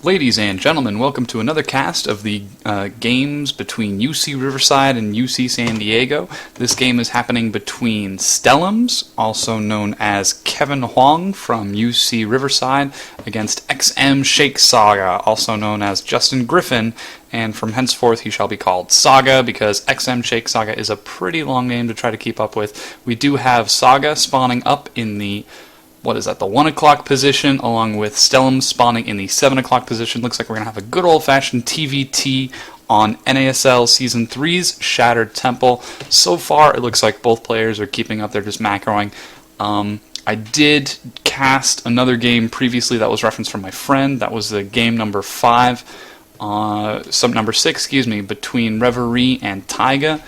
Ladies and gentlemen, welcome to another cast of the games between UC Riverside and UC San Diego. This game is happening between Stellumz, also known as Kevin Huang from UC Riverside, against xmShakeSAGA, also known as Justin Griffin, and from henceforth he shall be called Saga because xmShakeSAGA is a pretty long name to try to keep up with. We do have Saga spawning up in the the 1 o'clock position, along with Stellumz spawning in the 7 o'clock position. Looks like we're going to have a good old-fashioned TVT on NASL Season 3's Shattered Temple. So far, it looks like both players are keeping up. They're just macroing. I did cast another game previously that was referenced from my friend. That was the game number 6, between Riverside and Taiga.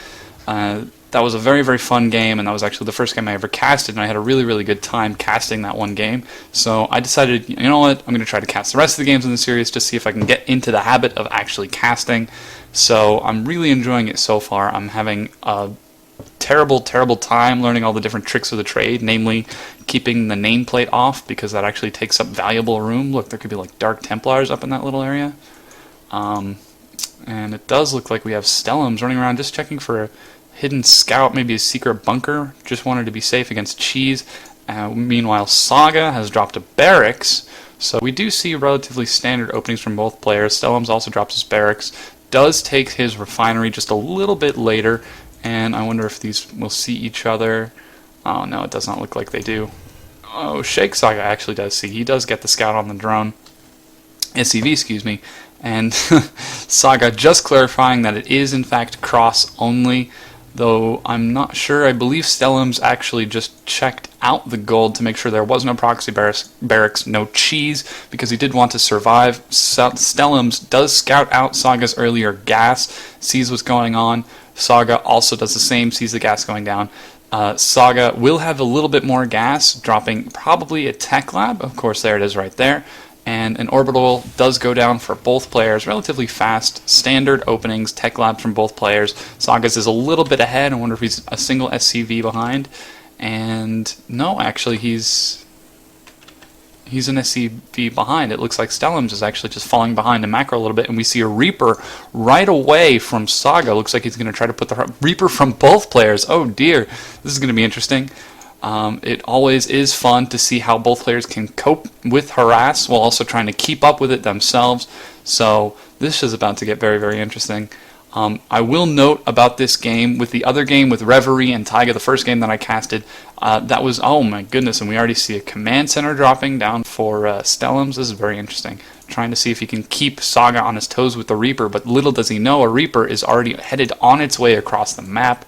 That was a very, very fun game, and that was actually the first game I ever casted, and I had a really, really good time casting that one game. So I decided, you know what, I'm going to try to cast the rest of the games in the series to see if I can get into the habit of actually casting. So I'm really enjoying it so far. I'm having a terrible, terrible time learning all the different tricks of the trade, namely keeping the nameplate off, because that actually takes up valuable room. Look, there could be like Dark Templars up in that little area. And it does look like we have Stellumz running around just checking for a hidden scout, maybe a secret bunker. Just wanted to be safe against cheese. Meanwhile, Saga has dropped a barracks, so we do see relatively standard openings from both players. Stellumz also drops his barracks, does take his refinery just a little bit later, and I wonder if these will see each other. Oh no, it does not look like they do. Oh, ShakeSAGA actually does see. He does get the scout on the drone. SCV, excuse me. And Saga just clarifying that it is in fact cross only, though I'm not sure. I believe Stellumz actually just checked out the gold to make sure there was no proxy barracks, no cheese, because he did want to survive. Stellumz does scout out Saga's earlier gas, sees what's going on. Saga also does the same, sees the gas going down. Saga will have a little bit more gas, dropping probably a tech lab. Of course, there it is right there. And an orbital does go down for both players relatively fast. Standard openings, tech labs from both players. Saga's is a little bit ahead. I wonder if he's a single SCV behind. And no, actually he's an SCV behind. It looks like Stellumz is actually just falling behind the macro a little bit, and we see a Reaper right away from Saga. Looks like he's going to try to put the Reaper from both players. Oh dear, this is going to be interesting. It always is fun to see how both players can cope with harass while also trying to keep up with it themselves. So this is about to get very, very interesting. I will note about this game, with the other game with Riverside and Taiga, the first game that I casted, that was, oh my goodness, and we already see a command center dropping down for Stellumz. This is very interesting. Trying to see if he can keep Saga on his toes with the Reaper, but little does he know, a Reaper is already headed on its way across the map.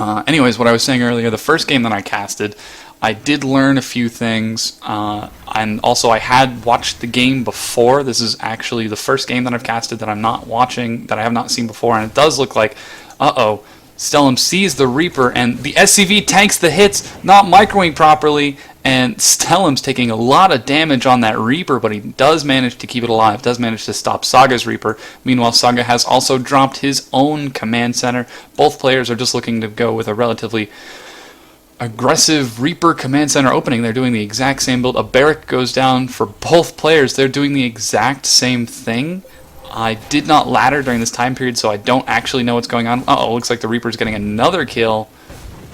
Anyways, what I was saying earlier, the first game that I casted, I did learn a few things, and also I had watched the game before. This is actually the first game that I've casted that I'm not watching, that I have not seen before, and it does look like, Stellumz sees the Reaper, and the SCV tanks the hits, not microwing properly, and Stellumz taking a lot of damage on that Reaper, but he does manage to keep it alive, does manage to stop Saga's Reaper. Meanwhile, Saga has also dropped his own command center. Both players are just looking to go with a relatively aggressive Reaper command center opening. They're doing the exact same build. A barrack goes down for both players. They're doing the exact same thing. I did not ladder during this time period, so I don't actually know what's going on. Looks like the Reaper's getting another kill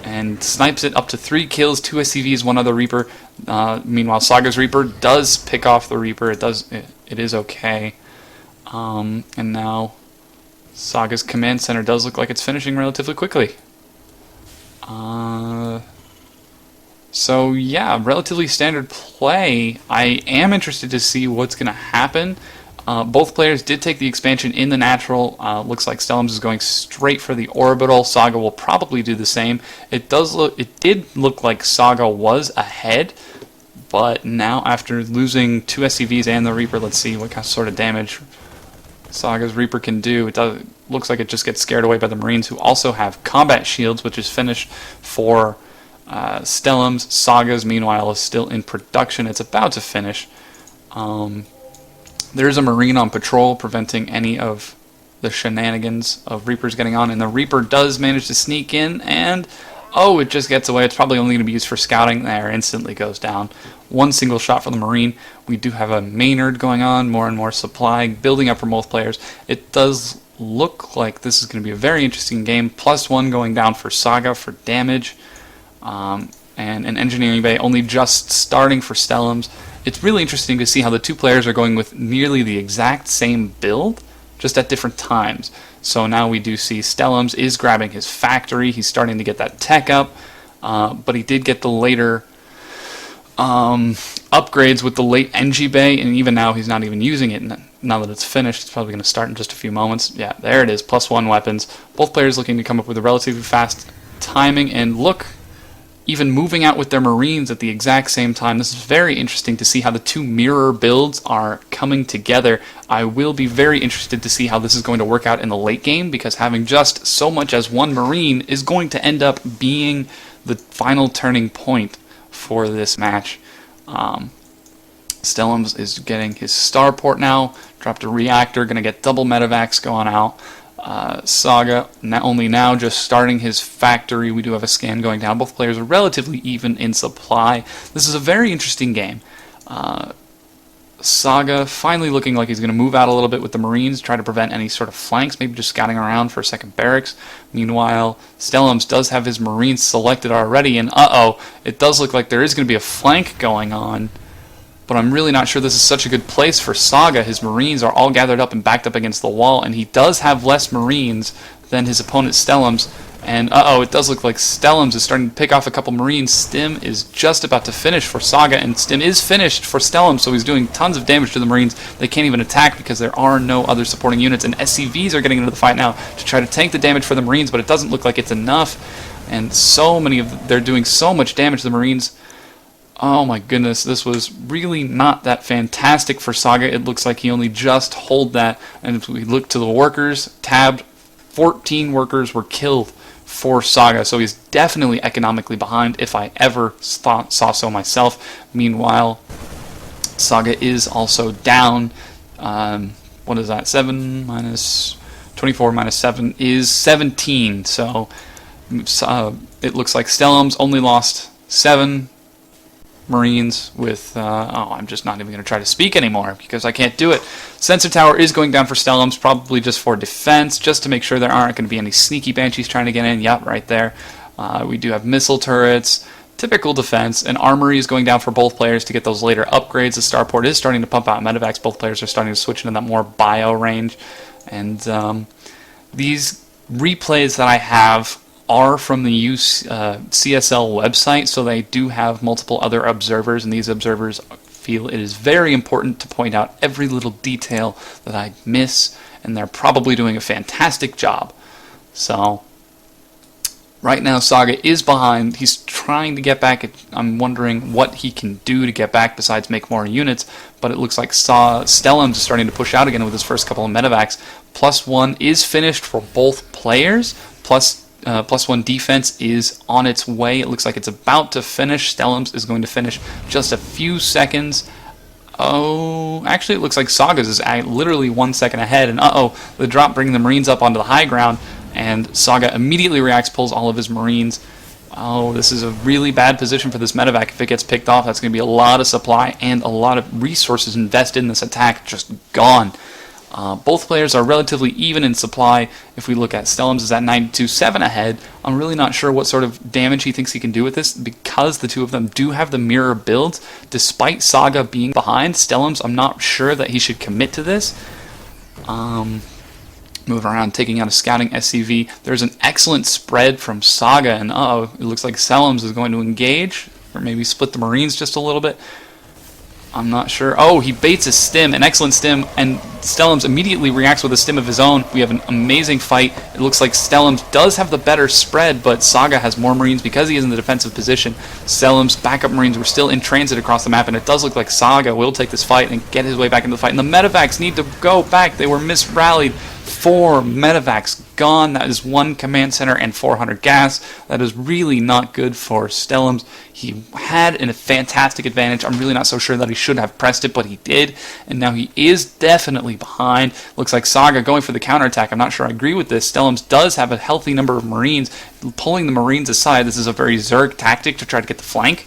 and snipes it up to 3 kills, 2 SCVs, 1 other Reaper. Meanwhile, Saga's Reaper does pick off the Reaper. It is okay. And now Saga's command center does look like it's finishing relatively quickly. So yeah, relatively standard play. I am interested to see what's going to happen. Both players did take the expansion in the natural. Looks like Stellumz is going straight for the orbital. Saga will probably do the same. It did look like Saga was ahead, but now after losing 2 SCVs and the Reaper, let's see what sort of damage Saga's Reaper can do. It looks like it just gets scared away by the Marines, who also have combat shields, which is finished for Stellumz. Saga's, meanwhile, is still in production. It's about to finish. There's a Marine on patrol preventing any of the shenanigans of Reapers getting on, and the Reaper does manage to sneak in, and Oh, it just gets away. It's probably only going to be used for scouting. There, instantly goes down. One single shot for the Marine. We do have a Maynard going on, more and more supply, building up for both players. It does look like this is going to be a very interesting game. +1 going down for Saga for damage. And an engineering bay only just starting for Stellumz. It's really interesting to see how the two players are going with nearly the exact same build, just at different times. So now we do see Stellumz is grabbing his factory. He's starting to get that tech up, but he did get the later upgrades with the late Engie Bay, and even now he's not even using it. Now that it's finished, it's probably going to start in just a few moments. Yeah, there it is, +1 weapons. Both players looking to come up with a relatively fast timing, and look, even moving out with their Marines at the exact same time. This is very interesting to see how the two mirror builds are coming together. I will be very interested to see how this is going to work out in the late game, because having just so much as one Marine is going to end up being the final turning point for this match. Stellumz is getting his starport now, dropped a reactor, going to get double medevacs going out. Saga only now just starting his factory. We do have a scan going down. Both players are relatively even in supply. This is a very interesting game. Saga finally looking like he's going to move out a little bit with the Marines, try to prevent any sort of flanks, maybe just scouting around for a second barracks. Meanwhile, Stellumz does have his Marines selected already, and it does look like there is going to be a flank going on. But I'm really not sure this is such a good place for Saga. His Marines are all gathered up and backed up against the wall, and he does have less Marines than his opponent Stellumz. And it does look like Stellumz is starting to pick off a couple Marines. Stim is just about to finish for Saga, and Stim is finished for Stellumz, so he's doing tons of damage to the Marines. They can't even attack because there are no other supporting units, and SCVs are getting into the fight now to try to tank the damage for the Marines, but it doesn't look like it's enough. And so many of they're doing so much damage to the Marines. Oh my goodness, this was really not that fantastic for Saga. It looks like he only just hold that. And if we look to the workers, tabbed, 14 workers were killed for Saga. So he's definitely economically behind, if I ever saw so myself. Meanwhile, Saga is also down. What is that? 7 minus 24 minus 7 is 17. So it looks like Stellumz only lost 7 Marines with, I'm just not even going to try to speak anymore because I can't do it. Sensor tower is going down for Stellumz, probably just for defense, just to make sure there aren't going to be any sneaky Banshees trying to get in. Yep, right there. We do have missile turrets, typical defense, and armory is going down for both players to get those later upgrades. The starport is starting to pump out medevacs. Both players are starting to switch into that more bio range. And these replays that I have are from the CSL website, so they do have multiple other observers, and these observers feel it is very important to point out every little detail that I miss, and they're probably doing a fantastic job. So right now Saga is behind. He's trying to get back. I'm wondering what he can do to get back besides make more units, but it looks like Stellumz is starting to push out again with his first couple of medevacs. +1 is finished for both players. +1 defense is on its way. It looks like it's about to finish. Stellumz is going to finish just a few seconds. Actually it looks like Saga's is literally 1 second ahead, and the drop bringing the Marines up onto the high ground, and Saga immediately reacts, pulls all of his Marines. This is a really bad position for this medevac. If it gets picked off, that's going to be a lot of supply and a lot of resources invested in this attack just gone. Both players are relatively even in supply. If we look at Stellumz is at 92.7 ahead. I'm really not sure what sort of damage he thinks he can do with this, because the two of them do have the mirror builds. Despite Saga being behind, Stellumz, I'm not sure that he should commit to this. Moving around, taking out a scouting SCV. There's an excellent spread from Saga, and it looks like Stellumz is going to engage, or maybe split the Marines just a little bit. I'm not sure. He baits a stim, an excellent stim, and Stellumz immediately reacts with a stim of his own. We have an amazing fight. It looks like Stellumz does have the better spread, but Saga has more Marines because he is in the defensive position. Stellumz backup Marines were still in transit across the map, and it does look like Saga will take this fight and get his way back into the fight. And the medevacs need to go back. They were misrallied. 4 medevacs gone. That is 1 command center and 400 gas. That is really not good for Stellumz. He had a fantastic advantage. I'm really not so sure that he should have pressed it, but he did. And now he is definitely significantly behind. Looks like Saga going for the counterattack. I'm not sure I agree with this. Stellumz does have a healthy number of Marines, pulling the Marines aside. This is a very Zerg tactic to try to get the flank.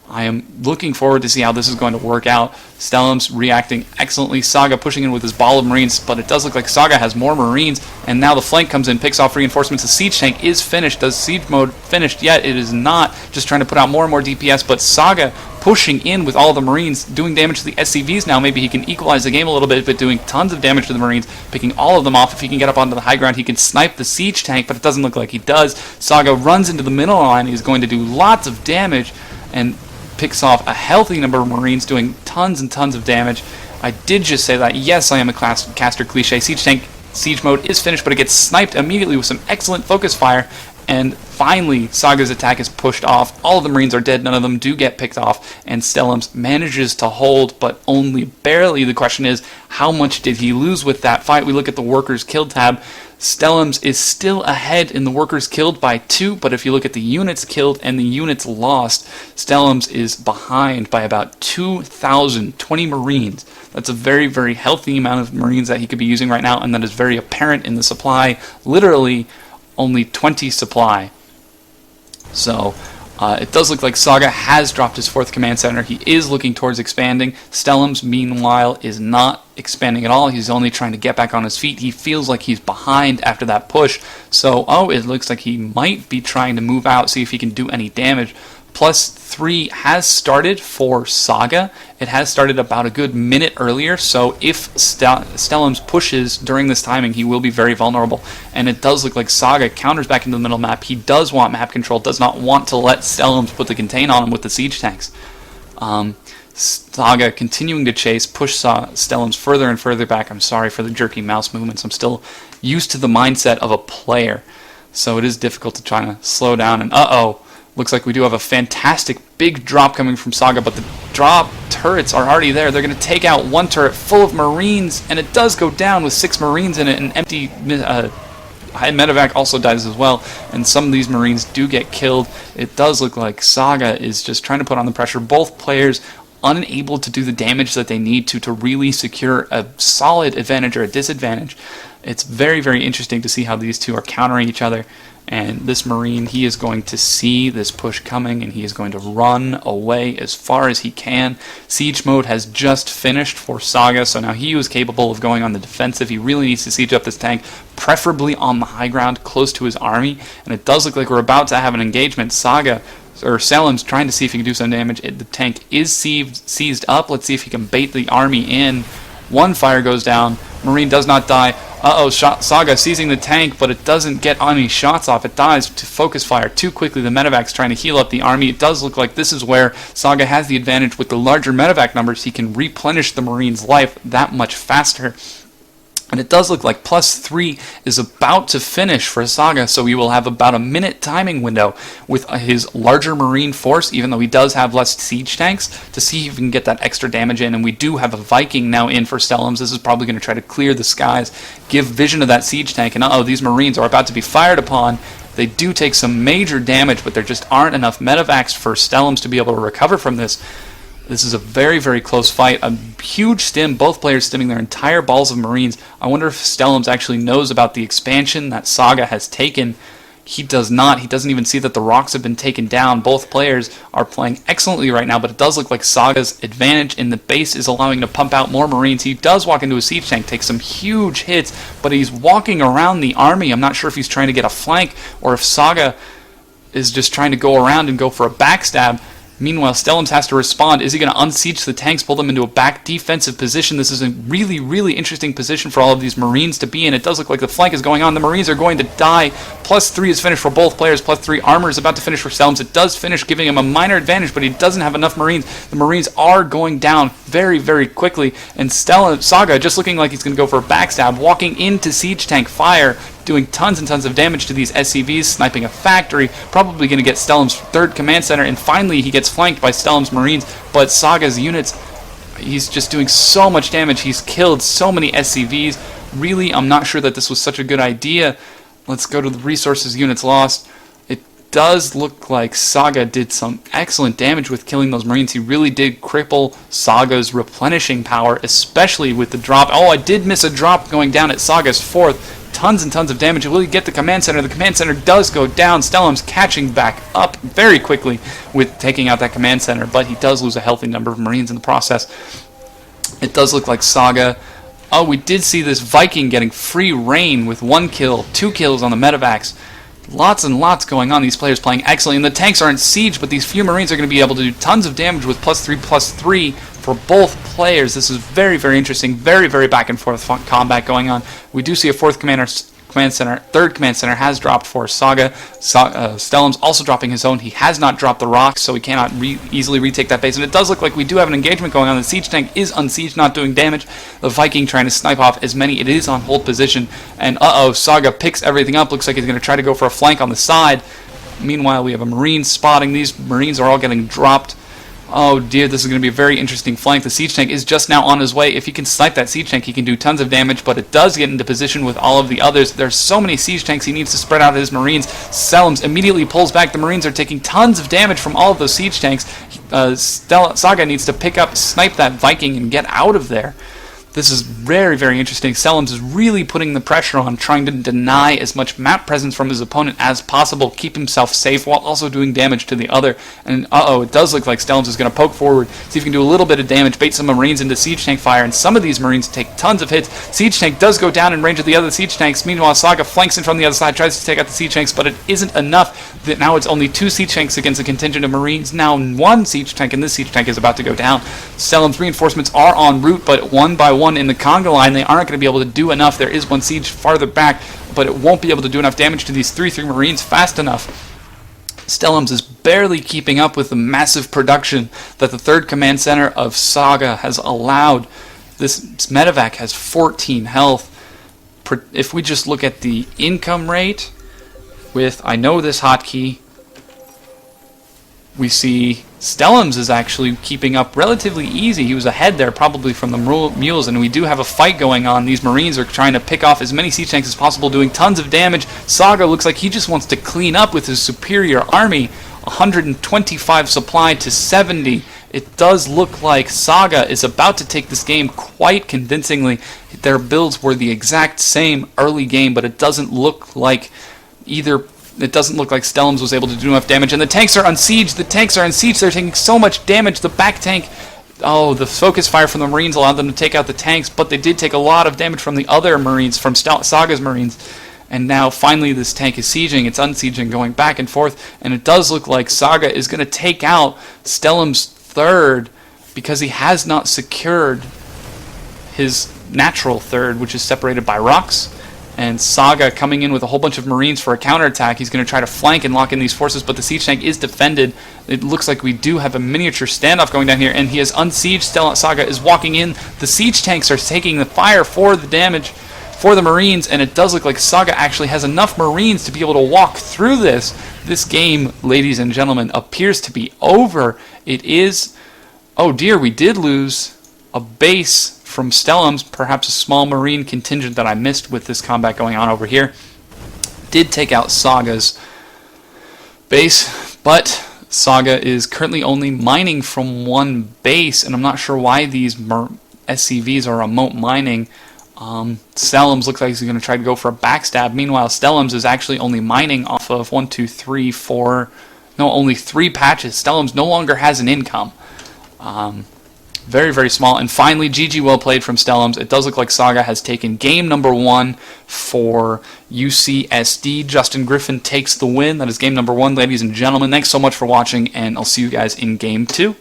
I am looking forward to see how this is going to work out. Stellumz reacting excellently. Saga pushing in with his ball of Marines, but it does look like Saga has more Marines, and now the flank comes in, picks off reinforcements. The siege tank is finished. Does siege mode finished yet? It is not. Just trying to put out more and more DPS, but Saga pushing in with all the Marines, doing damage to the SCVs now. Maybe he can equalize the game a little bit, but doing tons of damage to the Marines, picking all of them off. If he can get up onto the high ground, he can snipe the siege tank, but it doesn't look like he does. Saga runs into the middle line. He's going to do lots of damage, and picks off a healthy number of Marines, doing tons and tons of damage. I did just say that. Yes, I am a caster cliche. Siege tank siege mode is finished, but it gets sniped immediately with some excellent focus fire. And finally, Saga's attack is pushed off. All of the Marines are dead. None of them do get picked off. And Stellumz manages to hold, but only barely. The question is, how much did he lose with that fight? We look at the workers killed tab. Stellumz is still ahead in the workers killed by 2, but if you look at the units killed and the units lost, Stellumz is behind by about 2,020 Marines. That's a very, very healthy amount of Marines that he could be using right now, and that is very apparent in the supply. Literally, only 20 supply. So, it does look like Saga has dropped his 4th command center. He is looking towards expanding. Stellumz, meanwhile, is not expanding at all. He's only trying to get back on his feet. He feels like he's behind after that push. So, it looks like he might be trying to move out, see if he can do any damage. +3 has started for Saga. It has started about a good minute earlier, so if Stellumz pushes during this timing, he will be very vulnerable. And it does look like Saga counters back into the middle map. He does want map control, does not want to let Stellumz put the contain on him with the siege tanks. Saga continuing to chase, push Stellumz further and further back. I'm sorry for the jerky mouse movements. I'm still used to the mindset of a player, so it is difficult to try to slow down. And looks like we do have a fantastic big drop coming from Saga, but the drop turrets are already there. They're going to take out one turret full of Marines, and it does go down with 6 Marines in it. An empty medevac also dies as well, and some of these Marines do get killed. It does look like Saga is just trying to put on the pressure. Both players unable to do the damage that they need to really secure a solid advantage or a disadvantage. It's very, very interesting to see how these two are countering each other. And this Marine, he is going to see this push coming, and he is going to run away as far as he can. Siege mode has just finished for Saga, so now he was capable of going on the defensive. He really needs to siege up this tank, preferably on the high ground, close to his army. And it does look like we're about to have an engagement. Stellumz trying to see if he can do some damage. The tank is seized up. Let's see if he can bait the army in. One fire goes down. Marine does not die. Saga seizing the tank, but it doesn't get any shots off. It dies to focus fire too quickly. The medevac's trying to heal up the army. It does look like this is where Saga has the advantage with the larger medevac numbers. He can replenish the Marine's life that much faster. And it does look like +3 is about to finish for Saga, so we will have about a minute timing window with his larger Marine force, even though he does have less siege tanks, to see if we can get that extra damage in. And we do have a Viking now in for Stellumz. This is probably going to try to clear the skies, give vision to that siege tank, and these Marines are about to be fired upon. They do take some major damage, but there just aren't enough medevacs for Stellumz to be able to recover from this. This is a very, very close fight. A huge stim, both players stimming their entire balls of Marines. I wonder if Stellumz actually knows about the expansion that Saga has taken. He does not. He doesn't even see that the rocks have been taken down. Both players are playing excellently right now, but it does look like Saga's advantage in the base is allowing him to pump out more Marines. He does walk into a siege tank, takes some huge hits, but he's walking around the army. I'm not sure if he's trying to get a flank or if Saga is just trying to go around and go for a backstab. Meanwhile, Stellumz has to respond. Is he going to unsiege the tanks, pull them into a back defensive position? This is a really, really interesting position for all of these Marines to be in. It does look like the flank is going on. The Marines are going to die. +3 is finished for both players. +3 armor is about to finish for Stellumz. It does finish, giving him a minor advantage, but he doesn't have enough Marines. The Marines are going down very, very quickly. And Saga, just looking like he's going to go for a backstab, walking into siege tank fire, doing tons and tons of damage to these SCVs, sniping a factory, probably going to get Stellum's 3rd command center, and finally he gets flanked by Stellum's Marines, but Saga's units, he's just doing so much damage. He's killed so many SCVs. Really, I'm not sure that this was such a good idea. Let's go to the resources units lost. does look like Saga did some excellent damage with killing those Marines. He really did cripple Saga's replenishing power, especially with the drop. Oh, I did miss a drop going down at Saga's 4th. Tons and tons of damage. Will he get the command center? The command center does go down. Stellumz catching back up very quickly with taking out that command center, but he does lose a healthy number of Marines in the process. It does look like Saga... Oh, we did see this Viking getting free reign with 1 kill, 2 kills on the medevacs. Lots and lots going on. These players playing excellently. And the tanks are in siege, but these few Marines are going to be able to do tons of damage with +3/+3 for both players. This is very, very interesting. Very, very back and forth combat going on. We do see a 4th command center. 3rd command center has dropped for Saga. Stellumz also dropping his own. He has not dropped the rocks, so he cannot easily retake that base. And it does look like we do have an engagement going on. The siege tank is unsieged, not doing damage. The Viking trying to snipe off as many. It is on hold position. And Saga picks everything up. Looks like he's going to try to go for a flank on the side. Meanwhile, we have a Marine spotting. These Marines are all getting dropped. Oh dear, this is going to be a very interesting flank. The siege tank is just now on his way. If he can snipe that siege tank, he can do tons of damage, but it does get into position with all of the others. There's so many siege tanks, he needs to spread out his Marines. Stellumz immediately pulls back. The Marines are taking tons of damage from all of those siege tanks. Saga needs to pick up, snipe that Viking, and get out of there. This is very, very interesting. Stellumz is really putting the pressure on, trying to deny as much map presence from his opponent as possible, keep himself safe while also doing damage to the other. And it does look like Stellumz is going to poke forward, see if he can do a little bit of damage, bait some Marines into siege tank fire, and some of these Marines take tons of hits. Siege tank does go down in range of the other siege tanks. Meanwhile, Saga flanks in from the other side, tries to take out the siege tanks, but it isn't enough. Now it's only 2 siege tanks against a contingent of Marines. Now 1 siege tank, and this siege tank is about to go down. Stellumz reinforcements are en route, but one by one in the conga line, they aren't going to be able to do enough. There is 1 siege farther back, but it won't be able to do enough damage to these 3 Marines fast enough. Stellumz is barely keeping up with the massive production that the 3rd command center of Saga has allowed. This medevac has 14 health. If we just look at the income rate with I know this hotkey, we see Stellumz is actually keeping up relatively easy. He was ahead there probably from the mules, and we do have a fight going on. These Marines are trying to pick off as many siege tanks as possible, doing tons of damage. Saga looks like he just wants to clean up with his superior army. 125 supply to 70. It does look like Saga is about to take this game quite convincingly. Their builds were the exact same early game, but it doesn't look like Stellumz was able to do enough damage. And the tanks are on siege. The tanks are on siege. They're taking so much damage. The back tank, the focus fire from the Marines allowed them to take out the tanks, but they did take a lot of damage from the other Marines, from Saga's Marines. And now finally this tank is sieging. It's unsieging, going back and forth. And it does look like Saga is going to take out Stellumz 3rd because he has not secured his natural 3rd, which is separated by rocks. And Saga coming in with a whole bunch of Marines for a counterattack. He's going to try to flank and lock in these forces, but the siege tank is defended. It looks like we do have a miniature standoff going down here, and he has unsieged. Saga is walking in. The siege tanks are taking the fire for the damage for the Marines, and it does look like Saga actually has enough Marines to be able to walk through this. This game, ladies and gentlemen, appears to be over. It is... Oh dear, we did lose a base from Stellumz, perhaps a small Marine contingent that I missed with this combat going on over here. Did take out Saga's base, but Saga is currently only mining from 1 base, and I'm not sure why these SCVs are remote mining. Stellumz looks like he's going to try to go for a backstab. Meanwhile, Stellumz is actually only mining off of only 3 patches. Stellumz no longer has an income. Very, very small. And finally, GG well played from Stellumz. It does look like Saga has taken game number 1 for UCSD. Justin Griffin takes the win. That is game number 1, ladies and gentlemen. Thanks so much for watching, and I'll see you guys in game 2.